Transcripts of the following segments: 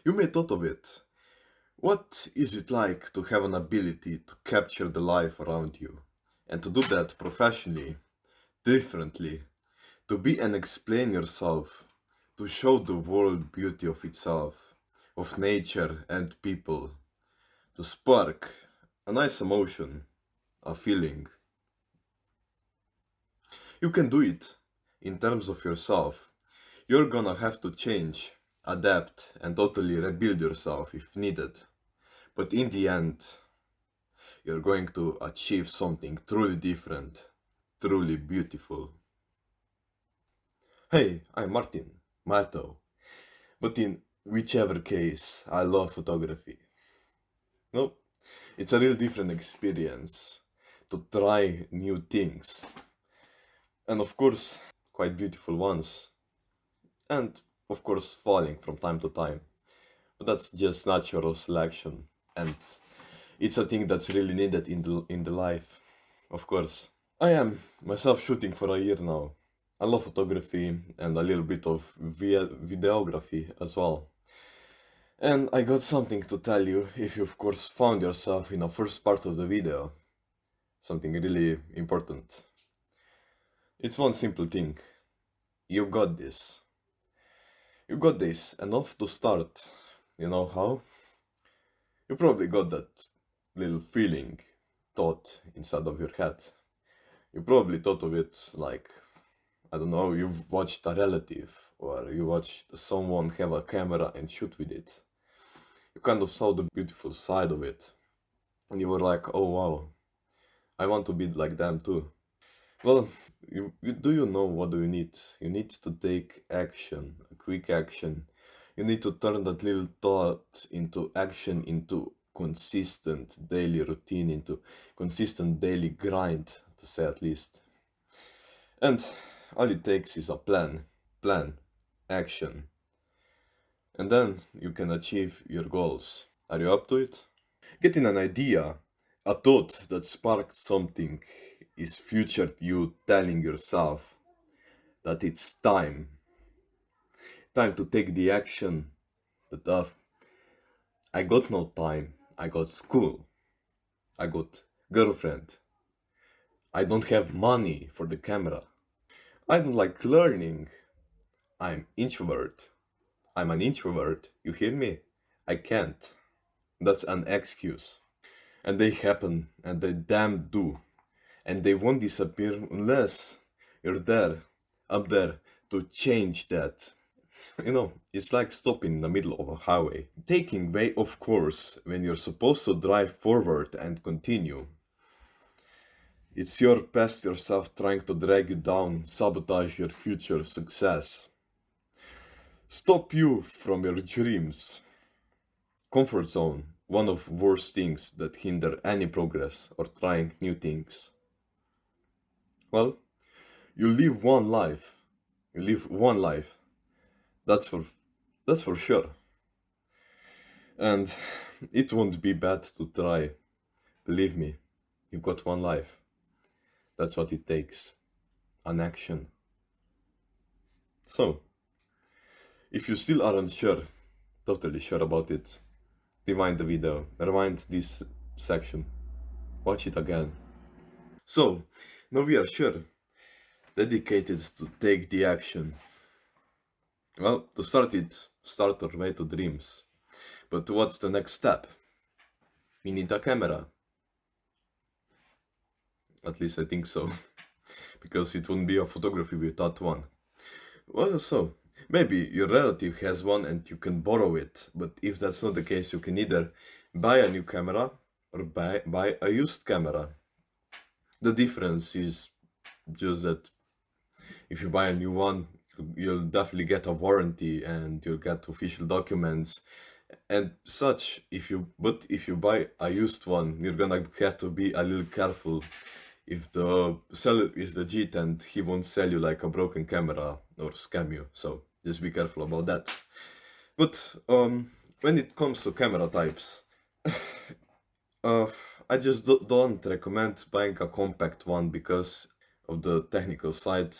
You may thought of it. What is it like to have an ability to capture the life around you and to do that professionally, differently, to be and explain yourself, to show the world beauty of itself, of nature and people, to spark a nice emotion, a feeling. You can do it in terms of yourself. You're gonna have to change, adapt, and totally rebuild yourself if needed. But in the end, you're going to achieve something truly different, truly beautiful. Hey, I'm Marto. But in whichever case, I love photography. No, it's a real different experience to try new things. And of course, quite beautiful ones. And of course, falling from time to time. But that's just natural selection. And it's a thing that's really needed in the life, of course. I am myself shooting for a year now. I love photography and a little bit of videography as well. And I got something to tell you if you of course found yourself in the first part of the video. Something really important. It's one simple thing. You got this. You got this enough to start. You know how? You probably got that little feeling, thought inside of your head. You probably thought of it like, I don't know, you've watched a relative or you watched someone have a camera and shoot with it. You kind of saw the beautiful side of it. And you were like, oh wow, I want to be like them too. Well, do you know what do you need? You need to take action, a quick action. You need to turn that little thought into action, into consistent daily routine, into consistent daily grind, to say at least. And all it takes is a plan, action, and then you can achieve your goals. Are you up to it? Getting an idea, a thought that sparked something, is future you telling yourself that it's time to take the action. But I got no time. I got school. I got girlfriend. I don't have money for the camera. I don't like learning. I'm introvert. I'm an introvert. You hear me? I can't. That's an excuse. And they happen, and they damn do. And they won't disappear unless you're there, up there, to change that. It's like stopping in the middle of a highway. Taking way of course when you're supposed to drive forward and continue. It's your past yourself trying to drag you down, sabotage your future success. Stop you from your dreams. Comfort zone, one of worst things that hinder any progress or trying new things. Well, you live one life. You live one life. That's for that's for sure. And it won't be bad to try. Believe me, you've got one life. That's what it takes. An action. So, if you still aren't sure, totally sure about it, rewind the video, rewind this section, watch it again. So, now we are sure, dedicated to take the action. Well, to start it, start our way to dreams. But what's the next step? We need a camera. At least I think so. Because it wouldn't be a photography without one. Well, so, maybe your relative has one and you can borrow it, but if that's not the case, you can either buy a new camera or buy a used camera. The difference is just that if you buy a new one, you'll definitely get a warranty and you'll get official documents and such. If you buy a used one, you're gonna have to be a little careful if the seller is legit and he won't sell you like a broken camera or scam you. So just be careful about that. But when it comes to camera types, uh, I just don't recommend buying a compact one because of the technical side.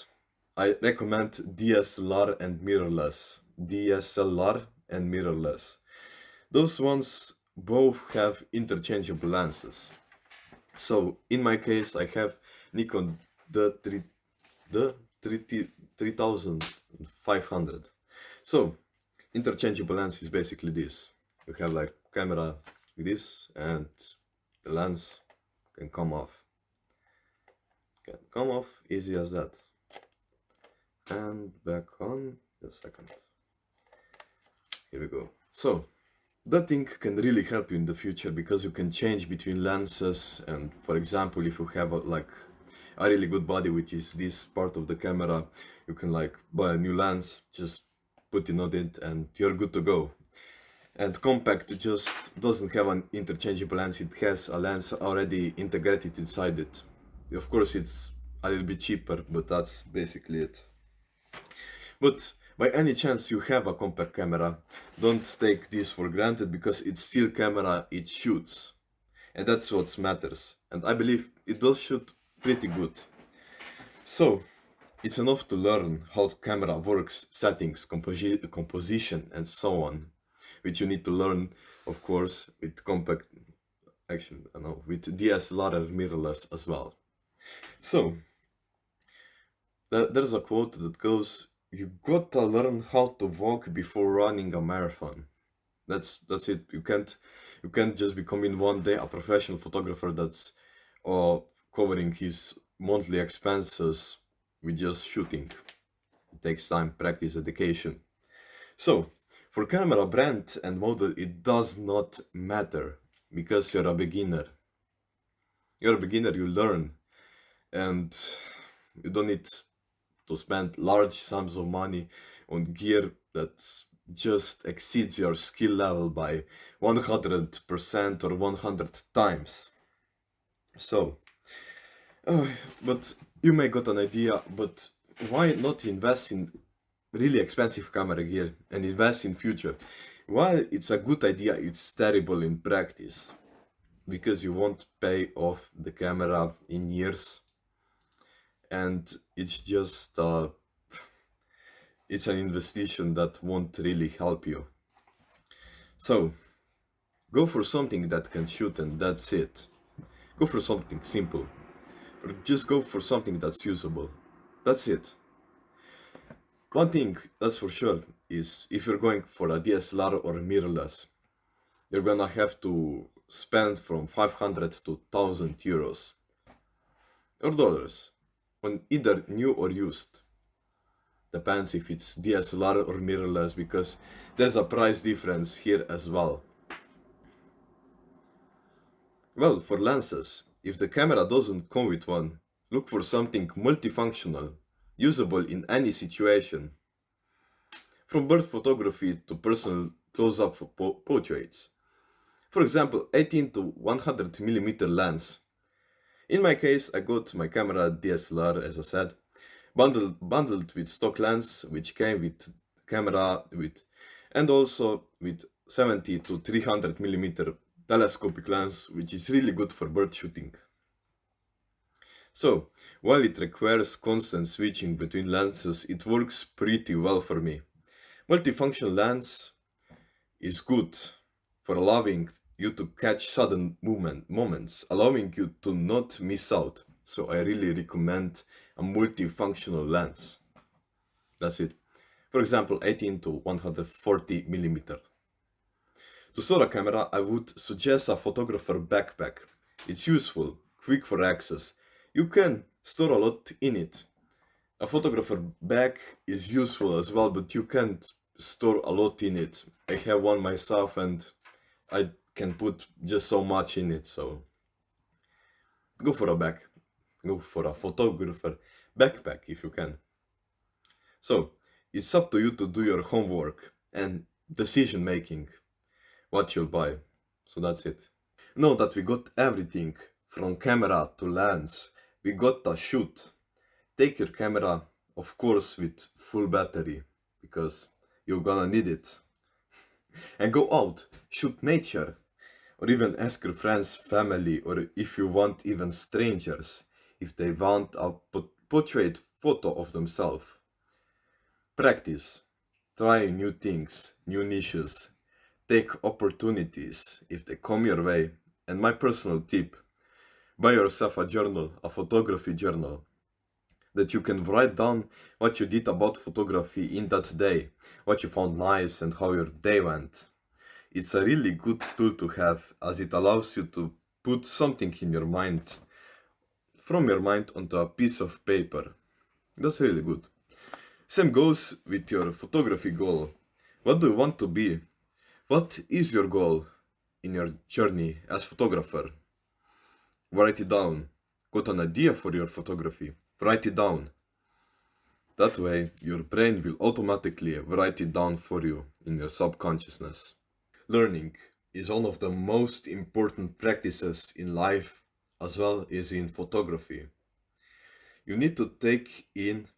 I recommend DSLR and mirrorless. DSLR and mirrorless. Those ones both have interchangeable lenses. So in my case, I have Nikon the 3 the 3500. So interchangeable lens is basically this. You have like camera like this, and the lens can come off. Can come off easy as that. And back on. Just a second. Here we go. So that thing can really help you in the future because you can change between lenses. And for example, if you have like a really good body, which is this part of the camera, you can like buy a new lens, just put it on it, and you're good to go. And compact just doesn't have an interchangeable lens, it has a lens already integrated inside it. Of course it's a little bit cheaper, but that's basically it. But by any chance you have a compact camera, don't take this for granted because it's still camera, it shoots. And that's what matters. And I believe it does shoot pretty good. So it's enough to learn how the camera works, settings, composition, and so on, which you need to learn, of course, with compact, actually, I know, with DSLR and mirrorless as well. So there's a quote that goes, "You gotta learn how to walk before running a marathon." That's it. You can't just become in one day a professional photographer that's covering his monthly expenses with just shooting. It takes time, practice, dedication. So, for camera brand and model, it does not matter because you're a beginner. You're a beginner, you learn, and you don't need to spend large sums of money on gear that just exceeds your skill level by 100% or 100 times. So, but you may got an idea, but why not invest in really expensive camera gear and invest in future? While it's a good idea, it's terrible in practice because you won't pay off the camera in years, and it's just it's an investigation that won't really help you. So go for something that can shoot and that's it. Go for something simple, or just go for something that's usable. That's it. One thing that's for sure is if you're going for a DSLR or a mirrorless, you're gonna have to spend from 500 to 1000 euros or dollars on either new or used. Depends if it's DSLR or mirrorless because there's a price difference here as well. Well, for lenses, if the camera doesn't come with one, look for something multifunctional, usable in any situation. From bird photography to personal close-up portraits. For example, 18 to 100mm lens. In my case, I got my camera DSLR, as I said, bundled with stock lens, which came with camera with, and also with 70 to 300mm telescopic lens, which is really good for bird shooting. So, while it requires constant switching between lenses, it works pretty well for me. Multifunction lens is good for allowing you to catch sudden moments, allowing you to not miss out. So I really recommend a multifunctional lens. That's it. For example, 18 to 140mm. To store a camera, I would suggest a photographer backpack. It's useful, quick for access. You can store a lot in it. A photographer bag is useful as well, but you can't store a lot in it. I have one myself and I can put just so much in it, so go for a bag. Go for a photographer backpack if you can. So it's up to you to do your homework and decision making what you'll buy. So that's it. Know that we got everything from camera to lens. We got to shoot. Take your camera, of course, with full battery because you're gonna need it. And go out, shoot nature, or even ask your friends, family, or if you want, even strangers, if they want a portrait photo of themselves. Practice. Try new things, new niches, take opportunities if they come your way. And my personal tip, buy yourself a journal, a photography journal, that you can write down what you did about photography in that day, what you found nice and how your day went. It's a really good tool to have as it allows you to put something in your mind, from your mind onto a piece of paper. That's really good. Same goes with your photography goal. What do you want to be? What is your goal in your journey as photographer? Write it down. Got an idea for your photography? Write it down. That way, your brain will automatically write it down for you in your subconsciousness. Learning is one of the most important practices in life as well as in photography. You need to take in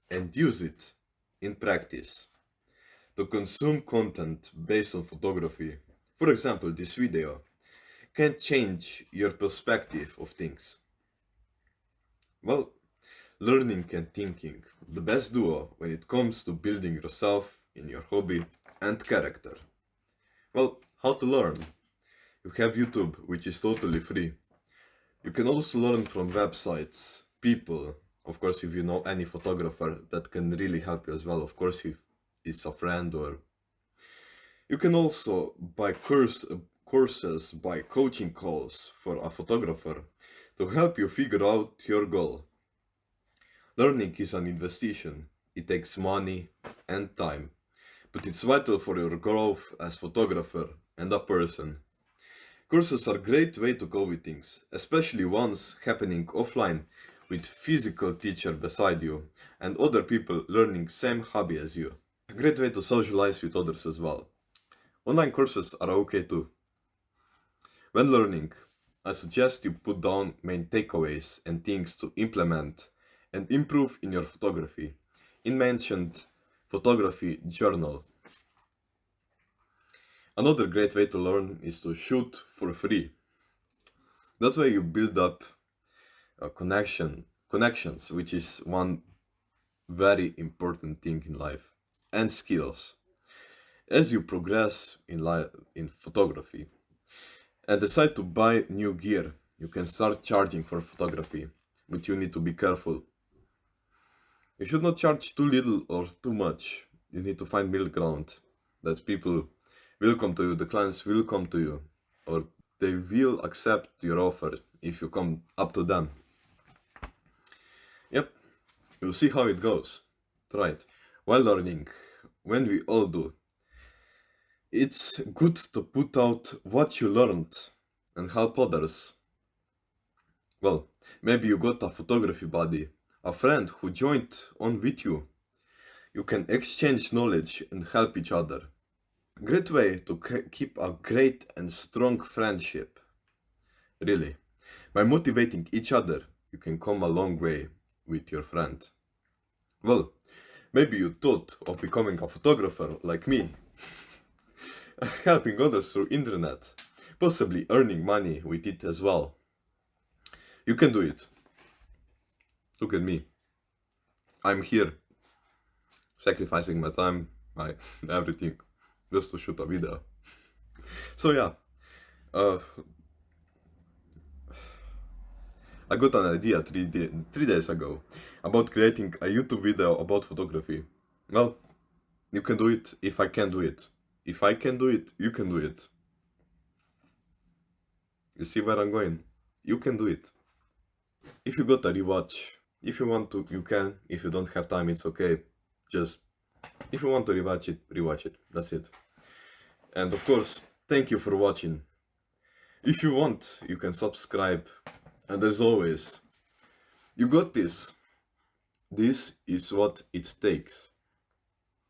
and use it in practice to consume content based on photography. For example, this video can change your perspective of things. Well, learning and thinking, the best duo when it comes to building yourself in your hobby and character. Well, how to learn? You have YouTube, which is totally free. You can also learn from websites, people. Of course, if you know any photographer, that can really help you as well. Of course, if it's a friend, or you can also buy courses, buy coaching calls for a photographer to help you figure out your goal. Learning is an investigation. It takes money and time, but it's vital for your growth as photographer and a person. Courses are a great way to go with things, especially ones happening offline with physical teacher beside you and other people learning same hobby as you. A great way to socialize with others as well. Online courses are okay too. When learning, I suggest you put down main takeaways and things to implement and improve in your photography. In mentioned photography journal. Another great way to learn is to shoot for free. That way you build up a connections, which is one very important thing in life, and skills. As you progress in life in photography and decide to buy new gear, you can start charging for photography, but you need to be careful. You should not charge too little or too much. You need to find middle ground, that people will come to you, the clients will come to you, or they will accept your offer if you come up to them. Yep, you'll see how it goes. Try it. While learning, when we all do, it's good to put out what you learned and help others. Well, maybe you got a photography buddy, a friend who joined on with you. You can exchange knowledge and help each other. Great way to keep a great and strong friendship. Really. By motivating each other, you can come a long way with your friend. Well, maybe you thought of becoming a photographer like me, helping others through internet, possibly earning money with it as well. You can do it. Look at me. I'm here, sacrificing my time, my everything, just to shoot a video. So yeah, uh, I got an idea 3 days ago about creating a YouTube video about photography. Well, you can do it if I can do it. If I can do it, you can do it. You see where I'm going? You can do it. If you got a rewatch, if you want to, you can. If you don't have time, it's okay. Just, if you want to rewatch it, rewatch it. That's it. And of course, thank you for watching. If you want, you can subscribe. And as always, you got this. This is what it takes.